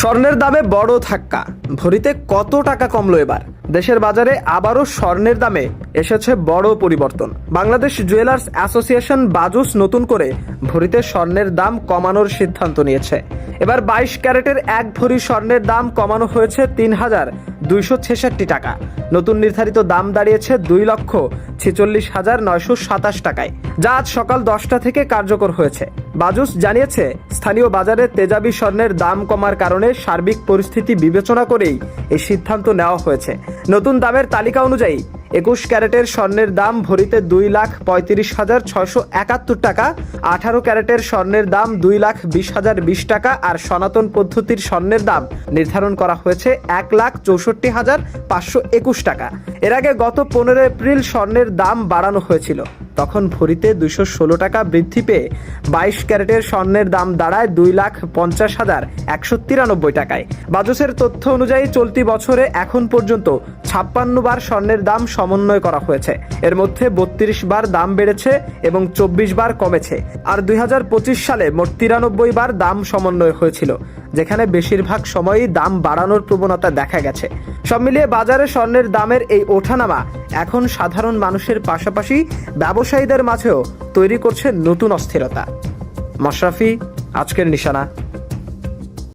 স্বর্ণের দামে বড় ধাক্কা, ভরিতে কত টাকা কমলো এবার? দেশের বাজারে আবারও স্বর্ণের দামে এসেছে বড় পরিবর্তন। বাংলাদেশ জুয়েলার্স অ্যাসোসিয়েশন বাজুস নতুন করে ভরিতে স্বর্ণের দাম কমানোর সিদ্ধান্ত নিয়েছে। এবার 22 ক্যারেটের এক ভরি স্বর্ণের দাম কমানো হয়েছে ৩,266 টাকা। নতুন নির্ধারিত দাম দাঁড়িয়েছে 2,46,927 টাকায়, যা আজ সকাল 10টা থেকে কার্যকর হয়েছে। বাজুস জানিয়েছে, স্থানীয় বাজারে তেজাবি স্বর্ণের দাম কমার কারণে সার্বিক পরিস্থিতি বিবেচনা করেই এই সিদ্ধান্ত নেওয়া হয়েছে। নতুন দামের তালিকা অনুযায়ী 21 ক্যারেটের স্বর্ণের দাম ভরিতে 2,35,671 টাকা, 18 ক্যারেটের স্বর্ণের দাম 2,20,020 টাকা আর সনাতন পদ্ধতির স্বর্ণের দাম নির্ধারণ করা হয়েছে 1,64,521 টাকা। এর আগে গত 15 এপ্রিল স্বর্ণের দাম বাড়ানো হয়েছিল। তখন ভরিতে 216 টাকা বৃদ্ধি পেয়ে 22 ক্যারেটের স্বর্ণের দাম দাঁড়ায় 2,50,193 টাকায়। বাজুসের তথ্য অনুযায়ী চলতি বছরে এখন পর্যন্ত 56 বার স্বর্ণের দাম সমন্বয় করা হয়েছে। এর মধ্যে 32 বার দাম বেড়েছে এবং 24 বার কমেছে। আর 2025 সালে মোট 93 বার দাম সমন্বয় হয়েছিল, যেখানে বেশিরভাগ সময়ই দাম বাড়ানোর প্রবণতা দেখা গেছে। সব মিলিয়ে বাজারে স্বর্ণের দামের এই ওঠানামা এখন সাধারণ মানুষের পাশাপাশি ব্যবসায়ীদের মাঝেও তৈরি করছে নতুন অস্থিরতা। মাশরাফি, আজকের নিশানা।